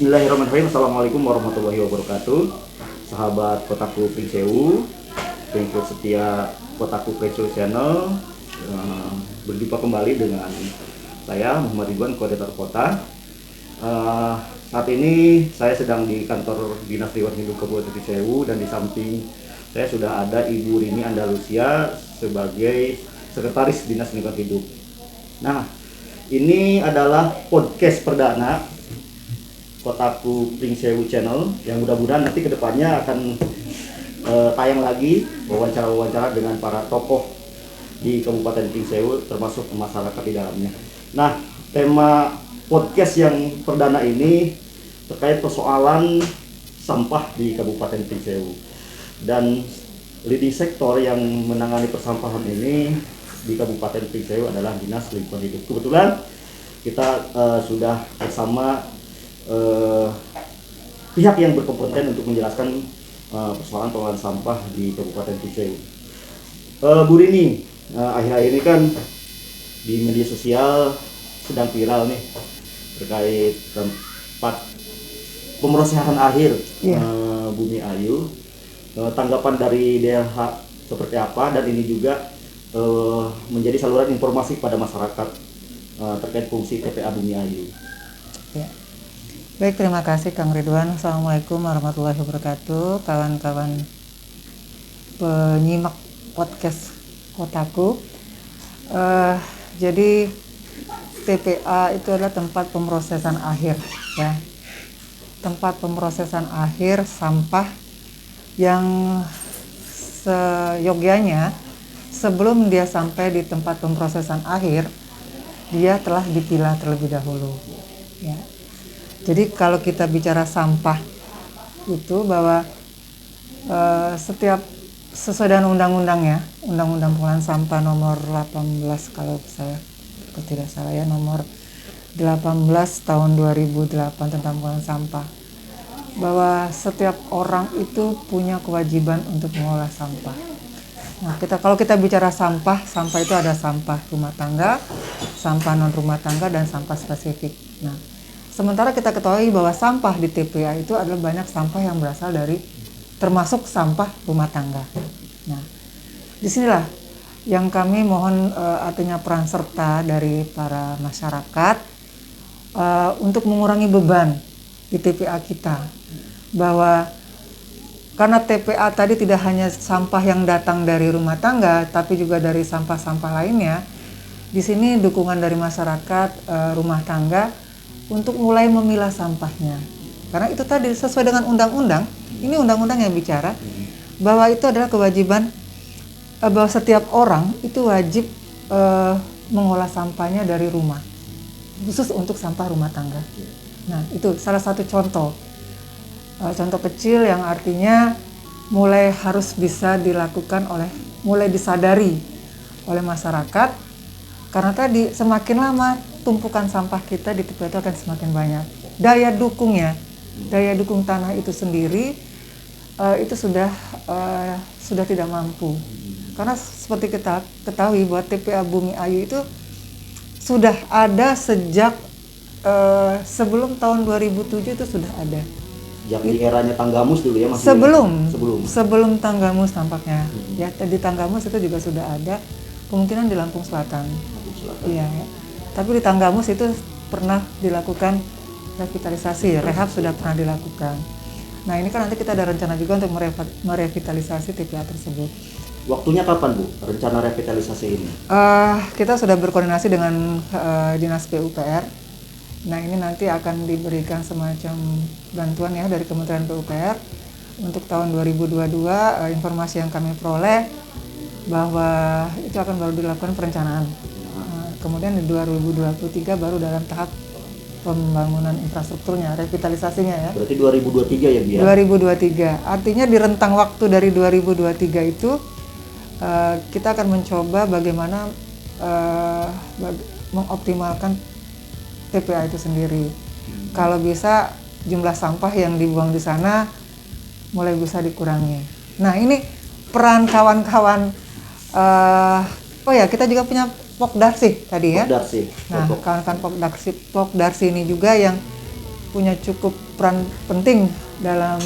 Bismillahirrahmanirrahim. Assalamualaikum warahmatullahi wabarakatuh. Sahabat Kotaku Pringsewu, pengikut setia Kotaku Pringsewu Channel, berjumpa kembali dengan saya Muhammad Ridwan, koordinator kota. Saat ini saya sedang di kantor Dinas Lingkungan Hidup Kabupaten Pringsewu, dan di samping saya sudah ada Ibu Rini Andalusia sebagai Sekretaris Dinas Lingkungan Hidup. Nah, ini adalah podcast perdana Kotaku Pringsewu Channel yang mudah-mudahan nanti kedepannya akan tayang lagi wawancara-wawancara dengan para tokoh di Kabupaten Pringsewu, termasuk masyarakat di dalamnya. Nah, tema podcast yang perdana ini terkait persoalan sampah di Kabupaten Pringsewu, dan leading sektor yang menangani persampahan ini di Kabupaten Pringsewu adalah Dinas Lingkungan Hidup. Kebetulan kita sudah bersama pihak yang berkompeten untuk menjelaskan persoalan pengelolaan sampah di Kabupaten Pringsewu. Bu Rini, akhir-akhir ini kan di media sosial sedang viral nih terkait tempat pemrosesan akhir Bumi Ayu. Tanggapan dari DLH seperti apa, dan ini juga menjadi saluran informasi pada masyarakat terkait fungsi TPA Bumi Ayu. Ya. Baik, terima kasih Kang Ridwan. Assalamualaikum warahmatullahi wabarakatuh, kawan-kawan penyimak podcast Kotaku. Jadi TPA itu adalah tempat pemrosesan akhir, ya. Tempat pemrosesan akhir sampah yang seyogyanya sebelum dia sampai di tempat pemrosesan akhir, dia telah dipilah terlebih dahulu, ya. Jadi kalau kita bicara sampah itu bahwa setiap sesuai dengan undang-undangnya, Undang-Undang Pengelolaan Sampah nomor 18 kalau saya tidak salah ya, nomor 18 tahun 2008 tentang pengelolaan sampah, bahwa setiap orang itu punya kewajiban untuk mengolah sampah. Nah, kalau kita bicara sampah itu ada sampah rumah tangga, sampah non rumah tangga, dan sampah spesifik. Nah, sementara kita ketahui bahwa sampah di TPA itu adalah banyak sampah yang berasal dari, termasuk sampah rumah tangga. Nah, disinilah yang kami mohon artinya peran serta dari para masyarakat untuk mengurangi beban di TPA kita. Bahwa karena TPA tadi tidak hanya sampah yang datang dari rumah tangga, tapi juga dari sampah-sampah lainnya. Di sini dukungan dari masyarakat rumah tangga untuk mulai memilah sampahnya. Karena itu tadi sesuai dengan undang-undang, ini undang-undang yang bicara bahwa itu adalah kewajiban, bahwa setiap orang itu wajib mengolah sampahnya dari rumah, khusus untuk sampah rumah tangga. Nah, itu salah satu contoh kecil yang artinya mulai harus bisa dilakukan mulai disadari oleh masyarakat, karena tadi semakin lama tumpukan sampah kita di TPA itu akan semakin banyak. Daya dukung tanah itu sendiri itu sudah tidak mampu, karena seperti kita ketahui bahwa TPA Bumi Ayu itu sudah ada sejak sebelum tahun 2007 itu sudah ada. Yang di eranya Tanggamus dulu ya, masih sebelum Tanggamus tampaknya. Ya, di Tanggamus itu juga sudah ada, kemungkinan di Lampung Selatan. Iya, ya. Tapi di Tanggamus itu pernah dilakukan revitalisasi, rehab sudah pernah dilakukan. Nah, ini kan nanti kita ada rencana juga untuk merevitalisasi TPA tersebut. Waktunya kapan, Bu, rencana revitalisasi ini? Kita sudah berkoordinasi dengan Dinas PUPR. Nah, ini nanti akan diberikan semacam bantuan ya dari Kementerian PUPR untuk tahun 2022. Informasi yang kami peroleh bahwa itu akan baru dilakukan perencanaan. Kemudian di 2023 baru dalam tahap pembangunan infrastrukturnya, revitalisasinya ya. Berarti 2023 ya, Bia? 2023. Artinya di rentang waktu dari 2023 itu kita akan mencoba bagaimana mengoptimalkan TPA itu sendiri. Kalau bisa jumlah sampah yang dibuang di sana mulai bisa dikurangi. Nah, ini peran kawan-kawan. Kita juga punya Pokdarsi tadi ya. Pokdarsi. Nah, kawan-kawan Pokdarsi ini juga yang punya cukup peran penting dalam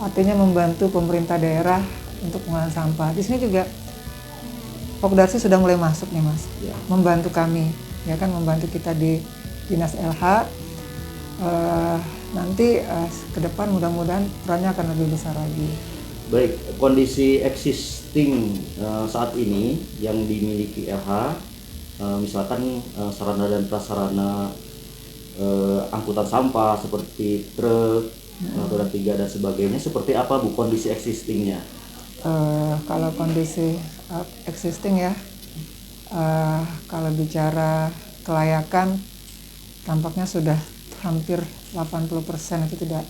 artinya membantu pemerintah daerah untuk pengolahan sampah. Di sini juga Pokdarsi sudah mulai masuk nih Mas, Ya. membantu kami, ya kan, membantu kita di Dinas LH. Nanti ke depan mudah-mudahan perannya akan lebih besar lagi. Baik, kondisi existing saat ini yang dimiliki LH, misalkan sarana dan prasarana angkutan sampah seperti truk, roda 3 dan sebagainya, seperti apa Bu kondisi existingnya? Kalau kondisi existing ya, kalau bicara kelayakan tampaknya sudah hampir 80% itu tidak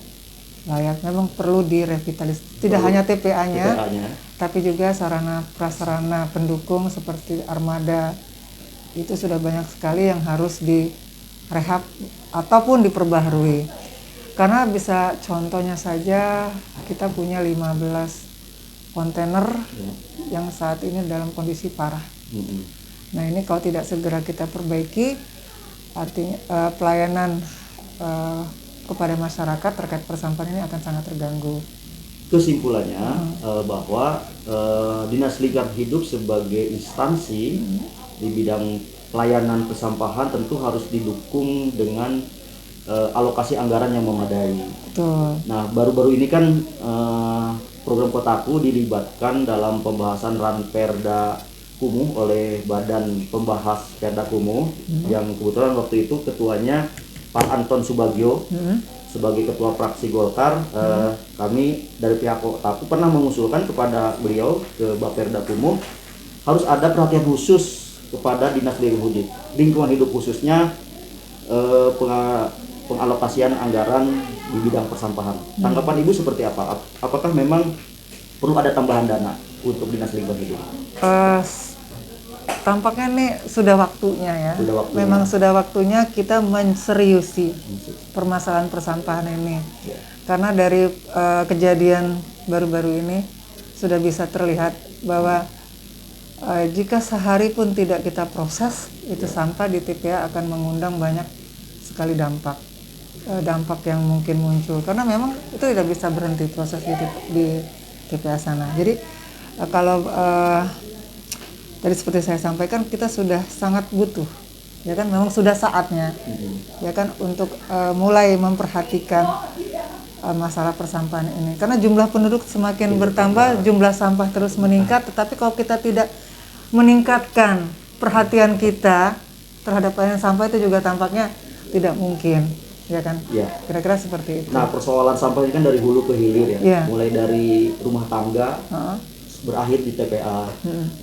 layak. Memang perlu direvitalisasi. Tidak hanya TPA-nya, tapi juga sarana prasarana pendukung seperti armada. Itu sudah banyak sekali yang harus direhab ataupun diperbaharui. Karena bisa contohnya saja kita punya 15 kontainer yang saat ini dalam kondisi parah. Nah ini kalau tidak segera kita perbaiki, artinya pelayanan kepada masyarakat terkait persampahan ini akan sangat terganggu. Kesimpulannya bahwa Dinas Lingkungan Hidup sebagai instansi di bidang pelayanan persampahan tentu harus didukung dengan alokasi anggaran yang memadai. Betul. Nah, baru-baru ini kan program Kotaku dilibatkan dalam pembahasan Ranperda Kumuh oleh Badan Pembahas Perda Kumuh yang kebetulan waktu itu ketuanya Pak Anton Subagio sebagai ketua fraksi Golkar. Kami dari pihak Kotaku pernah mengusulkan kepada beliau ke Bapperda Kumuh harus ada perhatian khusus kepada Dinas Lingkungan Hidup khususnya pengalokasian anggaran di bidang persampahan. Tanggapan Ibu seperti apa? Apakah memang perlu ada tambahan dana untuk Dinas Lingkungan Hidup? Tampaknya nih sudah waktunya ya. Memang sudah waktunya kita menseriusi permasalahan persampahan ini. Karena dari kejadian baru-baru ini sudah bisa terlihat bahwa jika sehari pun tidak kita proses, itu sampah di TPA akan mengundang banyak sekali dampak yang mungkin muncul. Karena memang itu tidak bisa berhenti proses di TPA sana. Jadi kalau tadi seperti saya sampaikan, kita sudah sangat butuh, ya kan, memang sudah saatnya, ya kan, untuk mulai memperhatikan masalah persampahan ini. Karena jumlah penduduk semakin bertambah, jumlah sampah terus meningkat, tetapi kalau kita tidak meningkatkan perhatian kita terhadap pelayanan sampah itu juga tampaknya tidak mungkin, ya kan? Ya. Kira-kira seperti itu. Nah, persoalan sampah ini kan dari hulu ke hilir ya, mulai dari rumah tangga berakhir di TPA.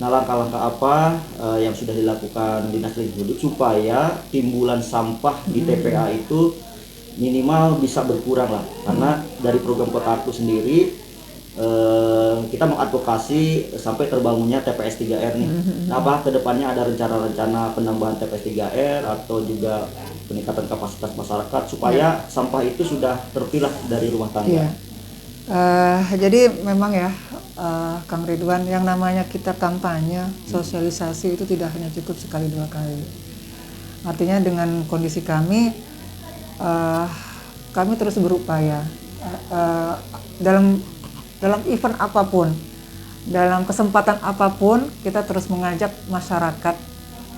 Nah, langkah-langkah apa yang sudah dilakukan Dinas Lingkungan Hidup supaya timbulan sampah di TPA itu minimal bisa berkurang lah? Karena dari program Kotaku sendiri kita mengadvokasi sampai terbangunnya TPS 3R nih. Nah, apa kedepannya ada rencana-rencana penambahan TPS 3R atau juga peningkatan kapasitas masyarakat supaya sampah itu sudah terpilah dari rumah tangga? Jadi memang ya, Kang Ridwan, yang namanya kita kampanye, sosialisasi itu tidak hanya cukup sekali dua kali. Artinya dengan kondisi kami terus berupaya dalam event apapun, dalam kesempatan apapun, kita terus mengajak masyarakat,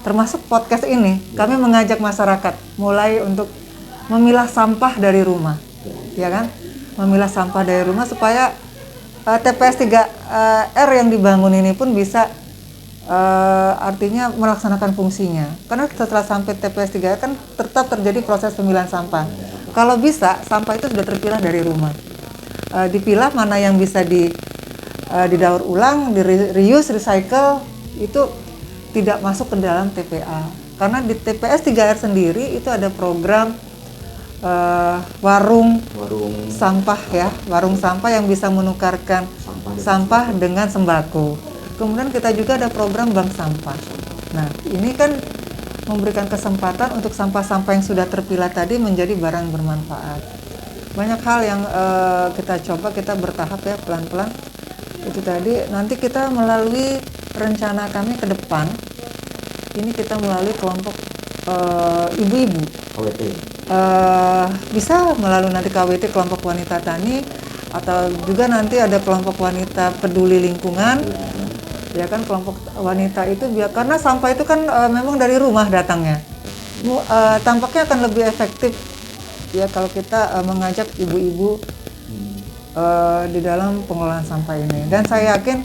termasuk podcast ini, kami mengajak masyarakat mulai untuk memilah sampah dari rumah, ya kan? Memilah sampah dari rumah supaya TPS 3R yang dibangun ini pun bisa artinya melaksanakan fungsinya. Karena setelah sampai TPS 3R kan tetap terjadi proses pemilahan sampah. Kalau bisa, sampah itu sudah terpilah dari rumah. Dipilah mana yang bisa didaur ulang, di reuse, recycle, itu tidak masuk ke dalam TPA. Karena di TPS 3R sendiri itu ada program warung sampah ya, warung sampah yang bisa menukarkan sampah dengan sembako. Kemudian kita juga ada program bank sampah. Nah, ini kan memberikan kesempatan untuk sampah-sampah yang sudah terpilah tadi menjadi barang bermanfaat. Banyak hal yang kita coba, kita bertahap ya, pelan-pelan. Itu tadi, nanti kita melalui rencana kami ke depan, ini kita melalui kelompok ibu-ibu. bisa melalui nanti KWT kelompok wanita tani, atau juga nanti ada kelompok wanita peduli lingkungan. Ya kan, kelompok wanita itu karena sampah itu kan memang dari rumah datangnya. Tampaknya akan lebih efektif ya kalau kita mengajak ibu-ibu di dalam pengelolaan sampah ini. Dan saya yakin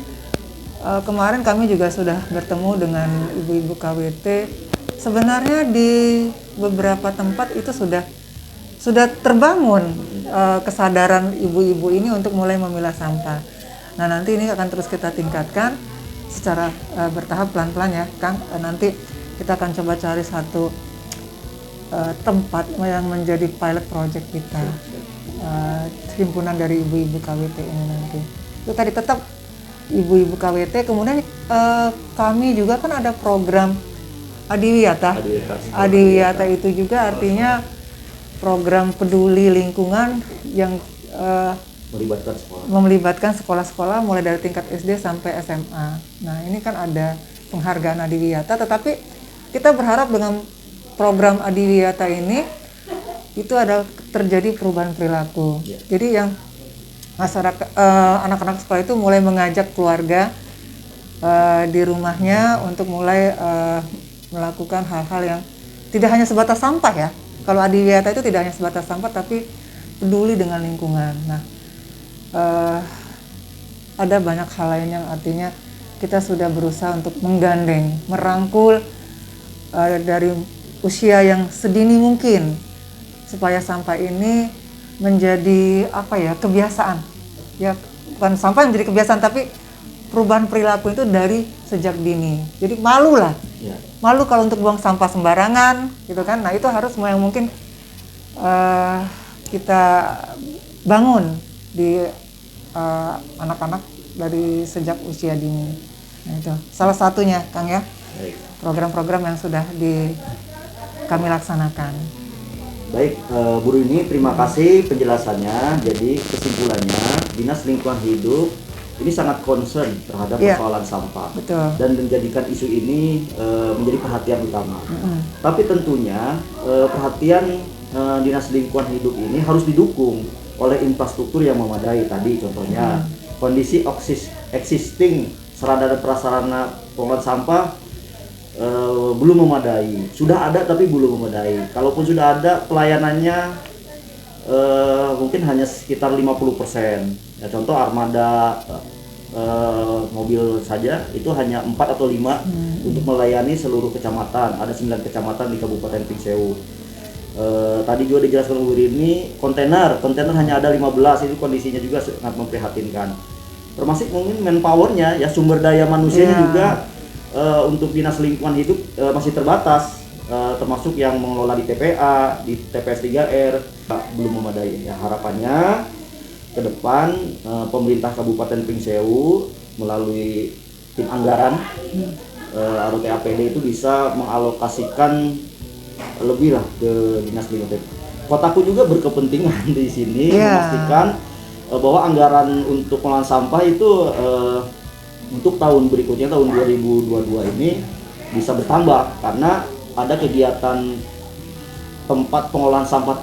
kemarin kami juga sudah bertemu dengan ibu-ibu KWT. Sebenarnya di beberapa tempat itu sudah terbangun kesadaran ibu-ibu ini untuk mulai memilah sampah. Nah, nanti ini akan terus kita tingkatkan secara bertahap, pelan-pelan ya Kang. Nanti kita akan coba cari satu tempat yang menjadi pilot project kita, himpunan dari ibu-ibu KWT ini nanti. Itu tadi tetap ibu-ibu KWT. Kemudian kami juga kan ada program Adiwiyata. Adiwiyata itu juga artinya program peduli lingkungan yang melibatkan sekolah-sekolah mulai dari tingkat SD sampai SMA. Nah, ini kan ada penghargaan Adiwiyata, tetapi kita berharap dengan program Adiwiyata ini itu ada terjadi perubahan perilaku. Jadi yang masyarakat, anak-anak sekolah itu mulai mengajak keluarga di rumahnya untuk mulai melakukan hal-hal yang tidak hanya sebatas sampah ya. Kalau Adiwiyata itu tidak hanya sebatas sampah, tapi peduli dengan lingkungan. Nah, ada banyak hal lain yang artinya kita sudah berusaha untuk menggandeng, merangkul dari usia yang sedini mungkin supaya sampah ini menjadi kebiasaan. Ya, bukan sampah yang menjadi kebiasaan, tapi perubahan perilaku itu dari sejak dini. Jadi malu lah. Ya. Malu kalau untuk buang sampah sembarangan, gitu kan. Nah, itu harus yang mungkin kita bangun di anak-anak dari sejak usia dini. Nah, itu salah satunya, Kang ya. Program-program yang sudah kami laksanakan. Baik, Bu Rini, terima kasih penjelasannya. Jadi kesimpulannya, Dinas Lingkungan Hidup ini sangat concern terhadap persoalan sampah. Betul. Dan menjadikan isu ini menjadi perhatian utama. Tapi tentunya perhatian Dinas Lingkungan Hidup ini harus didukung oleh infrastruktur yang memadai. Tadi contohnya kondisi existing sarana dan prasarana pengelolaan sampah belum memadai. Sudah ada tapi belum memadai. Kalaupun sudah ada, pelayanannya mungkin hanya sekitar 50%. Ya, contoh armada mobil saja itu hanya 4 atau 5 untuk melayani seluruh kecamatan. Ada 9 kecamatan di Kabupaten Pringsewu. Tadi juga dijelaskan Bu Rini, kontainer hanya ada 15. Itu kondisinya juga sangat memprihatinkan. Termasuk mungkin manpowernya, ya sumber daya manusianya juga untuk Dinas Lingkungan Hidup masih terbatas, termasuk yang mengelola di TPA, di TPS 3R belum memadai. Ya, harapannya ke depan pemerintah Kabupaten Pringsewu melalui tim anggaran RUT-APD itu bisa mengalokasikan lebih lah ke Dinas Lingkungan Hidup. Kotaku juga berkepentingan di sini memastikan bahwa anggaran untuk pengelolaan sampah itu untuk tahun berikutnya, tahun 2022 ini bisa bertambah karena ada kegiatan tempat pengolahan sampah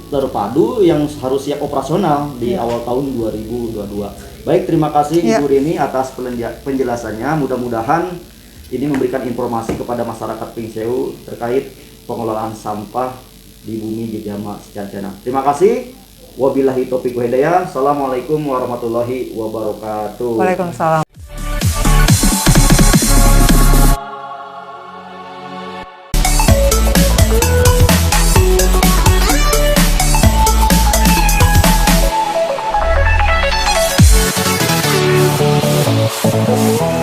terpadu yang harus siap operasional di awal tahun 2022. Baik, terima kasih Ibu Rini atas penjelasannya. Mudah-mudahan ini memberikan informasi kepada masyarakat Pringsewu terkait pengelolaan sampah di bumi Jejama Secancana. Terima kasih. Wabillahi taufiq wal hidayah. Assalamualaikum warahmatullahi wabarakatuh. Waalaikumsalam. We'll be right back.